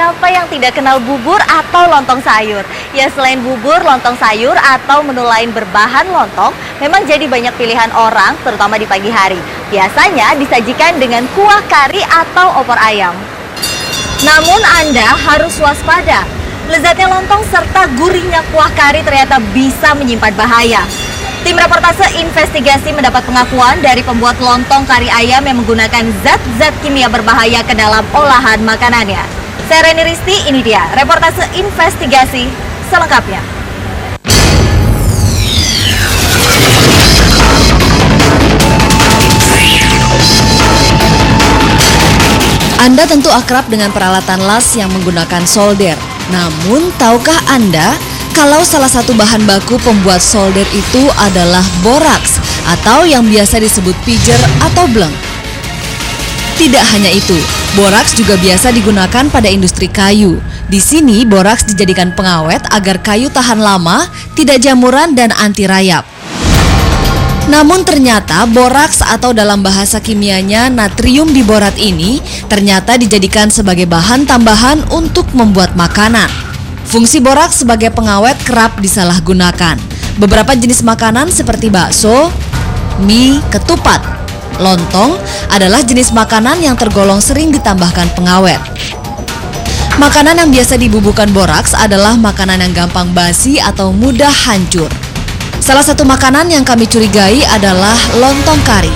siapa yang tidak kenal bubur atau lontong sayur? Ya selain bubur, lontong sayur atau menu lain berbahan lontong memang jadi banyak pilihan orang terutama di pagi hari. Biasanya disajikan dengan kuah kari atau opor ayam. Namun Anda harus waspada. Lezatnya lontong serta gurihnya kuah kari ternyata bisa menyimpan bahaya. Tim reportase investigasi mendapat pengakuan dari pembuat lontong kari ayam yang menggunakan zat-zat kimia berbahaya ke dalam olahan makanannya. Saya Reni Risti, ini dia reportase investigasi selengkapnya. Anda tentu akrab dengan peralatan las yang menggunakan solder. Namun, tahukah Anda kalau salah satu bahan baku pembuat solder itu adalah boraks atau yang biasa disebut pijer atau bleng? Tidak hanya itu, boraks juga biasa digunakan pada industri kayu. Di sini boraks dijadikan pengawet agar kayu tahan lama, tidak jamuran dan anti rayap. Namun ternyata boraks atau dalam bahasa kimianya natrium diborat ini ternyata dijadikan sebagai bahan tambahan untuk membuat makanan. Fungsi boraks sebagai pengawet kerap disalahgunakan. Beberapa jenis makanan seperti bakso, mie, ketupat, lontong adalah jenis makanan yang tergolong sering ditambahkan pengawet. Makanan yang biasa dibubuhkan boraks adalah makanan yang gampang basi atau mudah hancur. Salah satu makanan yang kami curigai adalah lontong kari.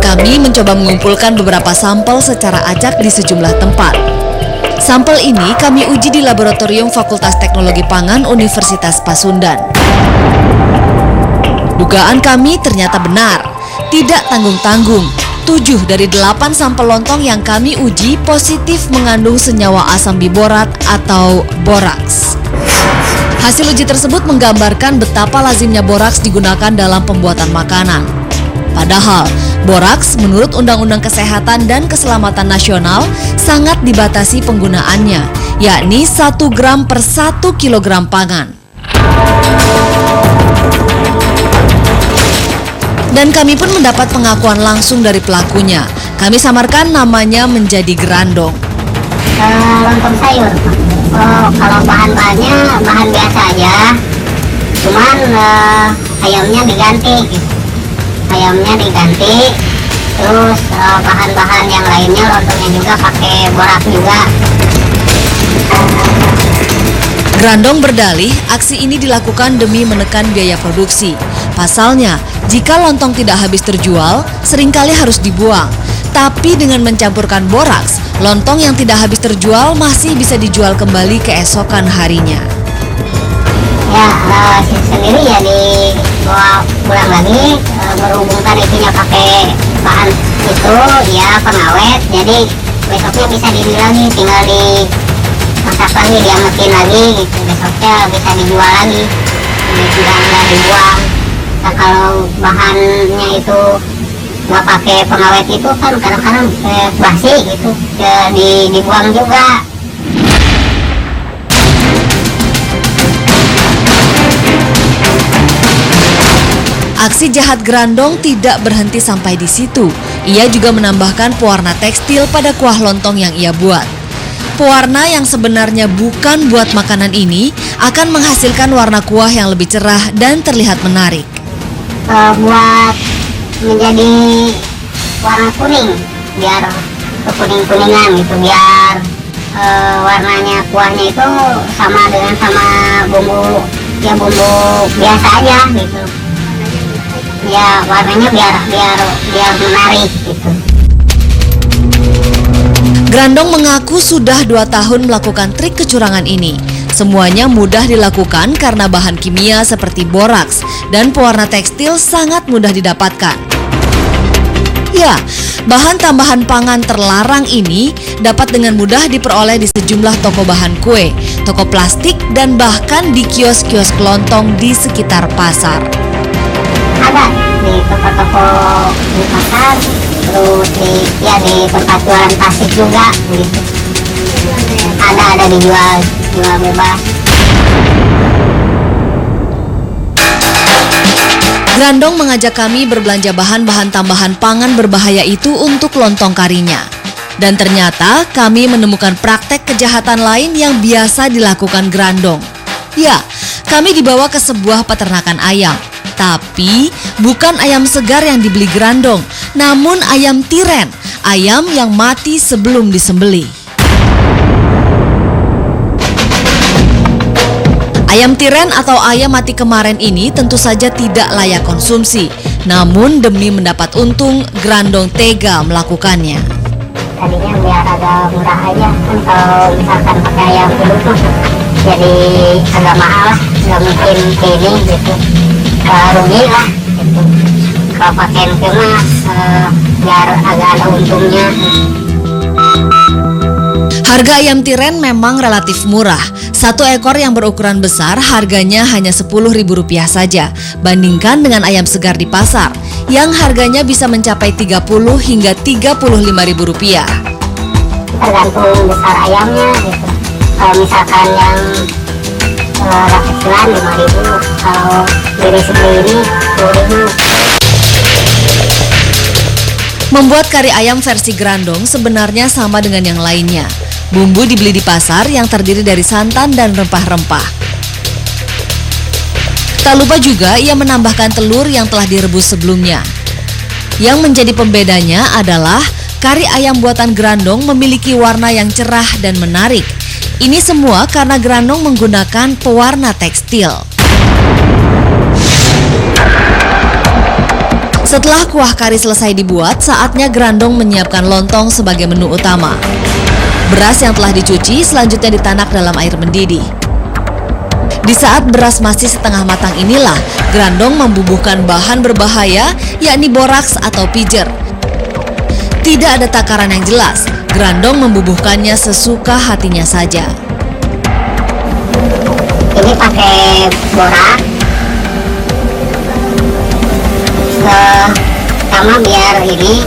Kami mencoba mengumpulkan beberapa sampel secara acak di sejumlah tempat. Sampel ini kami uji di Laboratorium Fakultas Teknologi Pangan Universitas Pasundan. Dugaan kami ternyata benar, tidak tanggung-tanggung. 7 dari 8 sampel lontong yang kami uji positif mengandung senyawa asam biborat atau boraks. Hasil uji tersebut menggambarkan betapa lazimnya boraks digunakan dalam pembuatan makanan. Padahal, boraks menurut Undang-Undang Kesehatan dan Keselamatan Nasional sangat dibatasi penggunaannya, yakni 1 gram per 1 kilogram pangan. Dan kami pun mendapat pengakuan langsung dari pelakunya. Kami samarkan namanya menjadi Grandong. Lontong sayur. Kalau bahan-bahannya bahan biasa aja. Cuman ayamnya diganti. Ayamnya diganti. Terus bahan-bahan yang lainnya lontongnya juga pakai borak juga. Grandong berdalih, aksi ini dilakukan demi menekan biaya produksi. Pasalnya, jika lontong tidak habis terjual, seringkali harus dibuang. Tapi dengan mencampurkan boraks, lontong yang tidak habis terjual masih bisa dijual kembali keesokan harinya. Ya, sendiri ya dibawa pulang lagi, berhubungkan itunya pakai bahan itu, ya pengawet. Jadi besoknya bisa dijual lagi, tinggal masak lagi, diangetin lagi gitu, besoknya bisa dijual lagi, nggak dibuang. Nah, kalau bahannya itu nggak pakai pengawet itu kan kadang-kadang basi gitu, dibuang juga. Aksi jahat Grandong tidak berhenti sampai di situ. Ia juga menambahkan pewarna tekstil pada kuah lontong yang ia buat. Pewarna yang sebenarnya bukan buat makanan ini akan menghasilkan warna kuah yang lebih cerah dan terlihat menarik. Buat menjadi warna kuning, biar kekuning-kuningan gitu, biar warnanya kuahnya itu sama dengan bumbu biasa aja gitu. Ya warnanya biar menarik gitu. Grandong mengaku sudah 2 tahun melakukan trik kecurangan ini. Semuanya mudah dilakukan karena bahan kimia seperti boraks dan pewarna tekstil sangat mudah didapatkan. Ya, bahan tambahan pangan terlarang ini dapat dengan mudah diperoleh di sejumlah toko bahan kue, toko plastik, dan bahkan di kios-kios kelontong di sekitar pasar. Ada di toko-toko di pasar, terus di tempat jualan plastik juga gitu. Ada dijual bebas. Grandong mengajak kami berbelanja bahan-bahan tambahan pangan berbahaya itu untuk lontong karinya. Dan ternyata kami menemukan praktek kejahatan lain yang biasa dilakukan Grandong. Ya, kami dibawa ke sebuah peternakan ayam. Tapi bukan ayam segar yang dibeli Grandong, namun ayam tiren, ayam yang mati sebelum disembelih. Ayam tiren atau ayam mati kemarin ini tentu saja tidak layak konsumsi. Namun demi mendapat untung, Grandong tega melakukannya. Tadinya biar agak murah aja kan, kalau misalkan pakai ayam hidup tuh jadi agak mahal lah, nggak mungkin ini gitu, rugi lah gitu. Kalau pakai itu mah biar agak ada untungnya. Harga ayam tiren memang relatif murah. Satu ekor yang berukuran besar harganya hanya Rp10.000 saja, bandingkan dengan ayam segar di pasar yang harganya bisa mencapai Rp30 hingga Rp35.000. Tergantung besar ayamnya gitu. Kalau misalkan yang kecilan 5.000, kalau dari segini 10.000. Membuat kari ayam versi Grandong sebenarnya sama dengan yang lainnya. Bumbu dibeli di pasar yang terdiri dari santan dan rempah-rempah. Tak lupa juga ia menambahkan telur yang telah direbus sebelumnya. Yang menjadi pembedanya adalah kari ayam buatan Grandong memiliki warna yang cerah dan menarik. Ini semua karena Grandong menggunakan pewarna tekstil. Setelah kuah kari selesai dibuat, saatnya Grandong menyiapkan lontong sebagai menu utama. Beras yang telah dicuci selanjutnya ditanak dalam air mendidih. Di saat beras masih setengah matang inilah, Grandong membubuhkan bahan berbahaya, yakni boraks atau pijer. Tidak ada takaran yang jelas, Grandong membubuhkannya sesuka hatinya saja. Ini pakai boraks, sama biar ini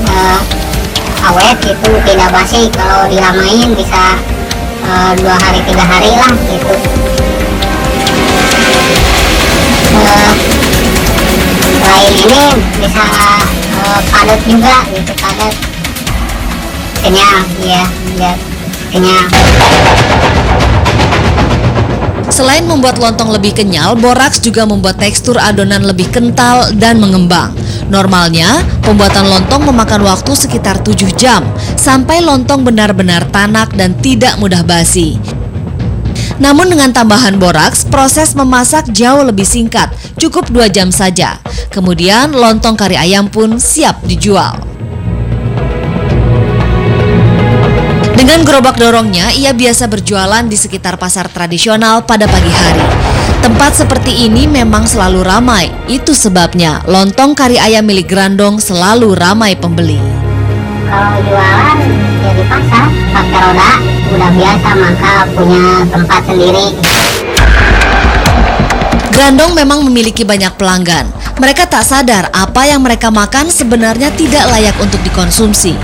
awet gitu, tidak basi. Kalau dilamain bisa 2 hari 3 hari lah gitu. Selain ini bisa padat juga gitu, padat kenyal ya, biar kenyal. Selain membuat lontong lebih kenyal, boraks juga membuat tekstur adonan lebih kental dan mengembang. Normalnya, pembuatan lontong memakan waktu sekitar 7 jam, sampai lontong benar-benar tanak dan tidak mudah basi. Namun dengan tambahan boraks, proses memasak jauh lebih singkat, cukup 2 jam saja. Kemudian lontong kari ayam pun siap dijual. Dengan gerobak dorongnya, ia biasa berjualan di sekitar pasar tradisional pada pagi hari. Tempat seperti ini memang selalu ramai. Itu sebabnya lontong kari ayam milik Grandong selalu ramai pembeli. Kalau jualan ya di pasar, pakai roda, udah biasa, maka punya tempat sendiri. Grandong memang memiliki banyak pelanggan. Mereka tak sadar apa yang mereka makan sebenarnya tidak layak untuk dikonsumsi.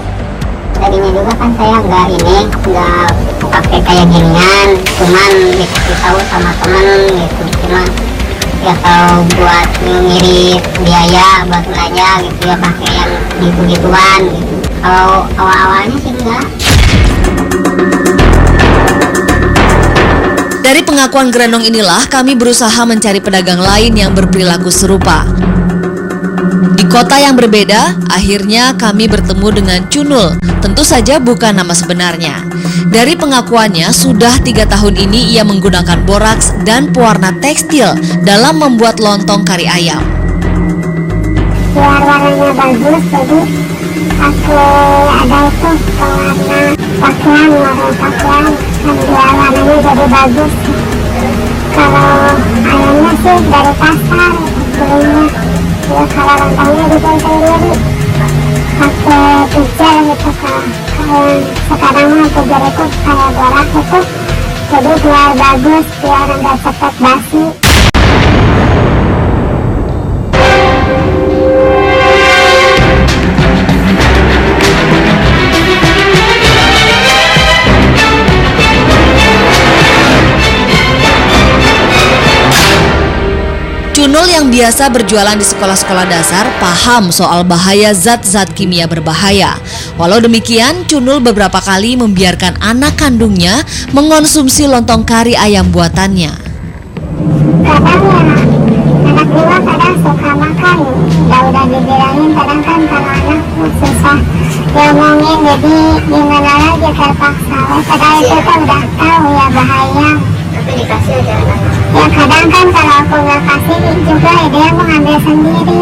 Tadinya juga kan saya nggak pakai kayak ginian, cuman dikasih tahu sama temen gitu, cuma ya kalau buat ngirit biaya buat belanja gitu ya pakai yang gitu-gituan gitu. Kalau awal-awalnya sih enggak. Dari pengakuan Grandong inilah kami berusaha mencari pedagang lain yang berperilaku serupa. Di kota yang berbeda, akhirnya kami bertemu dengan Cunul. Tentu saja bukan nama sebenarnya. Dari pengakuannya, sudah 3 tahun ini ia menggunakan boraks dan pewarna tekstil dalam membuat lontong kari ayam. Biar warnanya bagus, jadi pakai ada itu pewarna pakaian, warna pakaian, dan biar warnanya jadi bagus. Kalau ayamnya sih dari pasar, belinya. Ya kalau lontongnya bikin sendiri pakai pijar gitu, kalau sekarang mah pijar itu kayak boraks itu, jadi biar bagus, biar nggak cepet basi. Cunul yang biasa berjualan di sekolah-sekolah dasar paham soal bahaya zat-zat kimia berbahaya. Walau demikian, Cunul beberapa kali membiarkan anak kandungnya mengonsumsi lontong kari ayam buatannya. Kadang ya, anak juga kadang suka makan. Udah dibilangin, kadang kan kalau anak susah diomongin, jadi gimana lagi terpaksa. Padahal itu kan udah tahu ya bahaya. Tapi dikasih aja anak. Ya kadang kan kalau aku nggak kasih juga ya dia mengambil sendiri.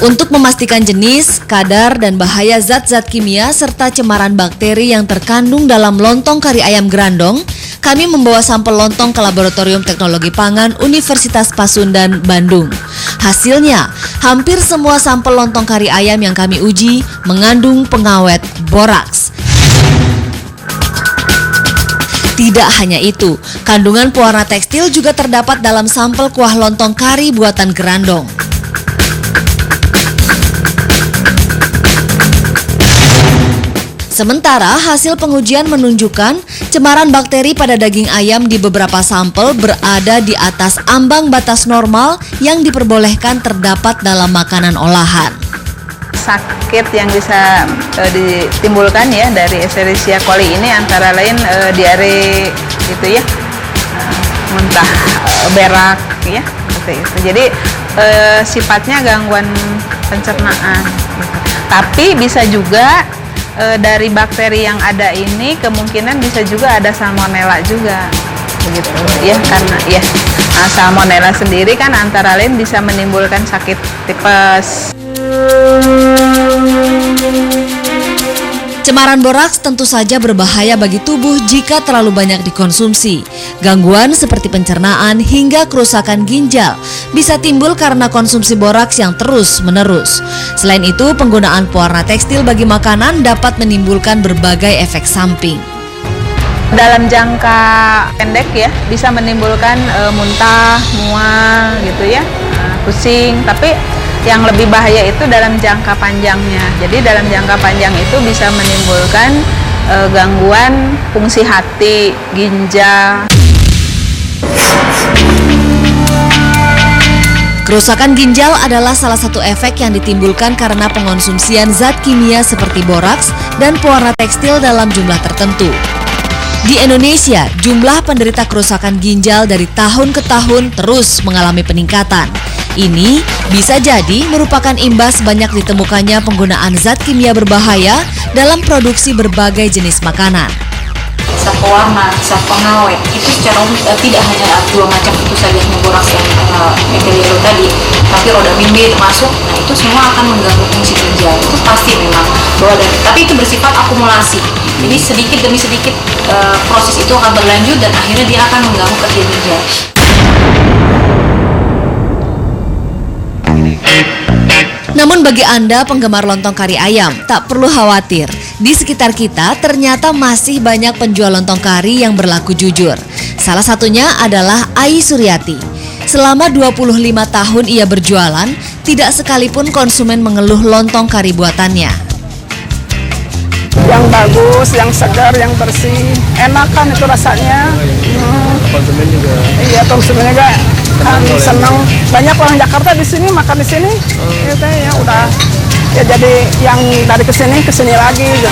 Untuk memastikan jenis, kadar, dan bahaya zat-zat kimia serta cemaran bakteri yang terkandung dalam lontong kari ayam Grandong, kami membawa sampel lontong ke Laboratorium Teknologi Pangan Universitas Pasundan, Bandung. Hasilnya, hampir semua sampel lontong kari ayam yang kami uji mengandung pengawet boraks. Tidak hanya itu, kandungan pewarna tekstil juga terdapat dalam sampel kuah lontong kari buatan Grandong. Sementara hasil pengujian menunjukkan cemaran bakteri pada daging ayam di beberapa sampel berada di atas ambang batas normal yang diperbolehkan terdapat dalam makanan olahan. Sakit yang bisa ditimbulkan ya dari Escherichia coli ini antara lain diare gitu ya, muntah, berak ya, seperti itu. Jadi sifatnya gangguan pencernaan. Gitu. Tapi bisa juga dari bakteri yang ada ini kemungkinan bisa juga ada salmonella juga begitu ya, karena ya salmonella sendiri kan antara lain bisa menimbulkan sakit tipes. Cemaran boraks tentu saja berbahaya bagi tubuh jika terlalu banyak dikonsumsi. Gangguan seperti pencernaan hingga kerusakan ginjal bisa timbul karena konsumsi boraks yang terus-menerus. Selain itu, penggunaan pewarna tekstil bagi makanan dapat menimbulkan berbagai efek samping. Dalam jangka pendek ya bisa menimbulkan muntah, mual gitu ya, pusing, tapi yang lebih bahaya itu dalam jangka panjangnya. Jadi dalam jangka panjang itu bisa menimbulkan gangguan fungsi hati, ginjal. Kerusakan ginjal adalah salah satu efek yang ditimbulkan karena pengonsumsian zat kimia seperti boraks dan pewarna tekstil dalam jumlah tertentu. Di Indonesia, jumlah penderita kerusakan ginjal dari tahun ke tahun terus mengalami peningkatan. Ini bisa jadi merupakan imbas banyak ditemukannya penggunaan zat kimia berbahaya dalam produksi berbagai jenis makanan. Zat pewarna, zat pengawet, itu secara umum tidak hanya dua macam itu saja, boraks yang methyl tadi, tapi rodamin B termasuk. Nah itu semua akan mengganggu fungsi ginjal. Itu pasti memang bahwa tapi itu bersifat akumulasi. Jadi sedikit demi sedikit proses itu akan berlanjut dan akhirnya dia akan mengganggu kerja ginjal. Namun bagi Anda penggemar lontong kari ayam, tak perlu khawatir. Di sekitar kita ternyata masih banyak penjual lontong kari yang berlaku jujur. Salah satunya adalah Ai Suryati. Selama 25 tahun ia berjualan, tidak sekalipun konsumen mengeluh lontong kari buatannya. Yang bagus, yang segar, yang bersih, enak kan itu rasanya. Konsumen juga. Iya, konsumen juga kan senang. Banyak orang Jakarta di sini makan di sini. Gitu ya udah. Ya jadi yang dari kesini lagi gitu.